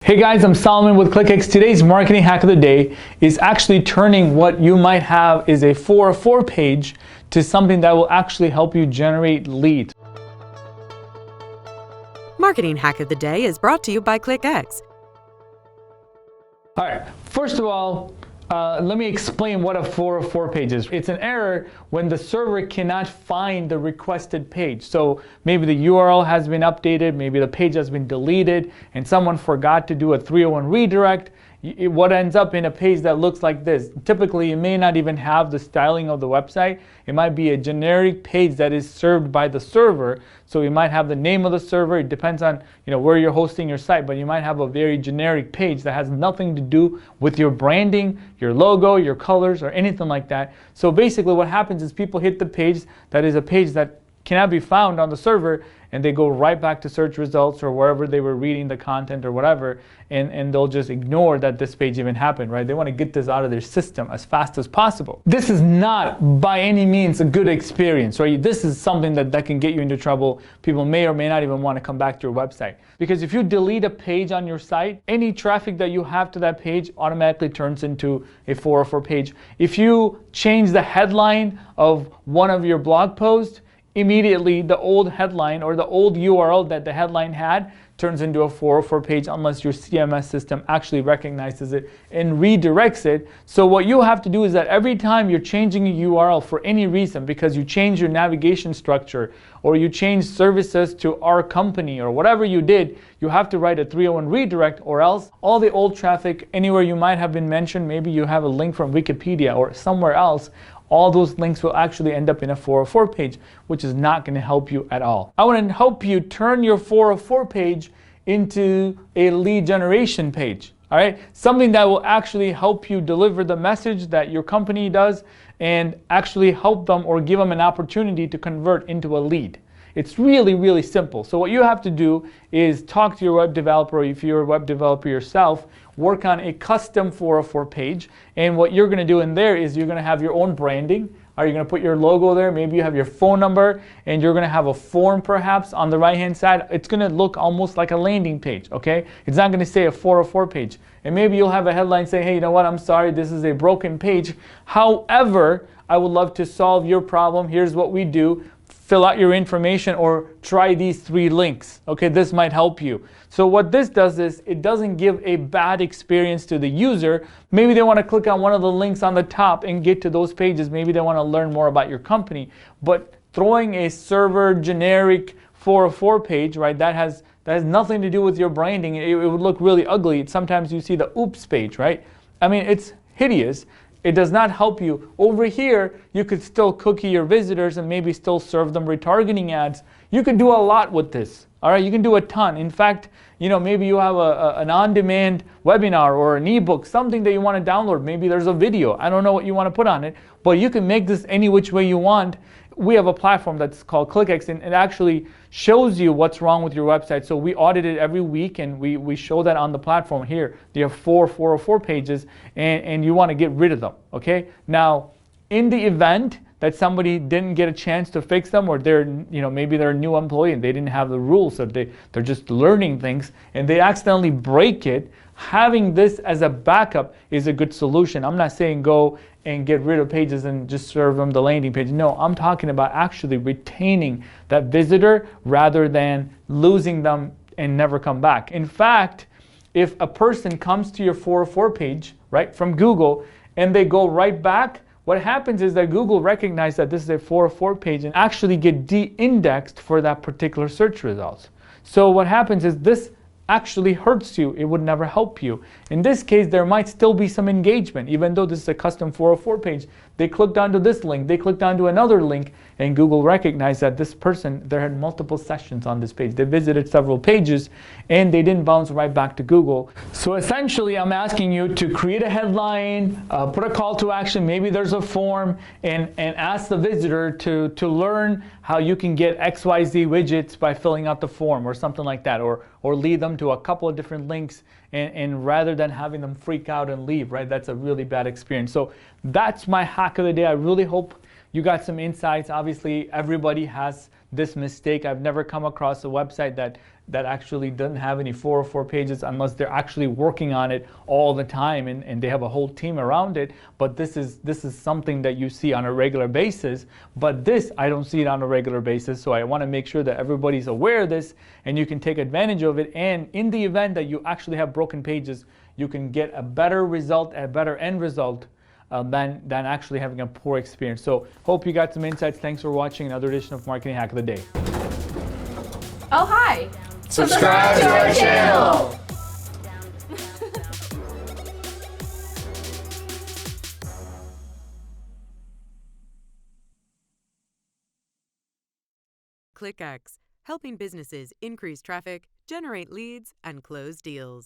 Hey guys, I'm Solomon with ClickX. Today's marketing hack of the day is actually turning what you might have is a 404 page to something that will actually help you generate leads. Marketing hack of the day is brought to you by ClickX. All right, first of all, let me explain what a 404 page is. It's an error when the server cannot find the requested page. So maybe the URL has been updated, maybe the page has been deleted, and someone forgot to do a 301 redirect. What ends up in a page that looks like this? Typically, it may not even have the styling of the website. It might be a generic page that is served by the server. So you might have the name of the server. It depends on where you're hosting your site, but you might have a very generic page that has nothing to do with your branding, your logo, your colors, or anything like that. So basically, what happens is people hit the page that is a page that cannot be found on the server, and they go right back to search results or wherever they were reading the content or whatever, and they'll just ignore that this page even happened, right? They want to get this out of their system as fast as possible. This is not by any means a good experience, right? This is something that can get you into trouble. People may or may not even want to come back to your website. Because if you delete a page on your site, any traffic that you have to that page automatically turns into a 404 page. If you change the headline of one of your blog posts, immediately the old headline or the old URL that the headline had turns into a 404 page unless your CMS system actually recognizes it and redirects it. So what you have to do is that every time you're changing a URL for any reason, because you change your navigation structure or you change services to our company or whatever you did, you have to write a 301 redirect, or else all the old traffic anywhere you might have been mentioned, maybe you have a link from Wikipedia or somewhere else, all those links will actually end up in a 404 page, which is not going to help you at all. I want to help you turn your 404 page into a lead generation page. All right, something that will actually help you deliver the message that your company does and actually help them or give them an opportunity to convert into a lead. It's really, really simple. So what you have to do is talk to your web developer, or if you're a web developer yourself, work on a custom 404 page. And what you're going to do in there is you're going to have your own branding. Are you going to put your logo there? Maybe you have your phone number, and you're going to have a form perhaps on the right-hand side. It's going to look almost like a landing page, okay? It's not going to say a 404 page. And maybe you'll have a headline saying, hey, you know what? I'm sorry, this is a broken page. However, I would love to solve your problem. Here's what we do. Fill out your information or try these 3 links. Okay, this might help you. So what this does is it doesn't give a bad experience to the user. Maybe they want to click on one of the links on the top and get to those pages. Maybe they want to learn more about your company. But throwing a server generic 404 page, right, that has nothing to do with your branding. It would look really ugly. Sometimes you see the oops page, right? I mean, it's hideous. It does not help you. Over here, you could still cookie your visitors and maybe still serve them retargeting ads. You can do a lot with this. All right, you can do a ton. In fact, maybe you have an on-demand webinar or an ebook, something that you want to download. Maybe there's a video. I don't know what you want to put on it, but you can make this any which way you want. We have a platform that's called ClickX, and it actually shows you what's wrong with your website. So we audit it every week, and we show that on the platform here. You have 404 pages, and you want to get rid of them, okay? Now, in the event that somebody didn't get a chance to fix them, or maybe they're a new employee and they didn't have the rules, so they're just learning things, and they accidentally break it, having this as a backup is a good solution. I'm not saying go and get rid of pages and just serve them the landing page. No, I'm talking about actually retaining that visitor rather than losing them and never come back. In fact, if a person comes to your 404 page, right, from Google, and they go right back, what happens is that Google recognizes that this is a 404 page and actually get de-indexed for that particular search results. So what happens is this actually hurts you. It would never help you. In this case, there might still be some engagement. Even though this is a custom 404 page, they clicked onto this link, they clicked onto another link, and Google recognized that this person, there had multiple sessions on this page. They visited several pages, and they didn't bounce right back to Google. So essentially, I'm asking you to create a headline, put a call to action, maybe there's a form, and ask the visitor to learn how you can get XYZ widgets by filling out the form or something like that, or lead them to a couple of different links, and rather than having them freak out and leave, right? That's a really bad experience. So that's my hack of the day. I really hope you got some insights. Obviously, everybody has this mistake. I've never come across a website that actually doesn't have any 404 pages unless they're actually working on it all the time and they have a whole team around it. But this is something that you see on a regular basis. But this, I don't see it on a regular basis. So I want to make sure that everybody's aware of this and you can take advantage of it. And in the event that you actually have broken pages, you can get a better result, a better end result than actually having a poor experience. So hope you got some insights. Thanks for watching another edition of Marketing Hack of the Day. Oh, hi. Subscribe to our channel. ClickX, helping businesses increase traffic, generate leads, and close deals.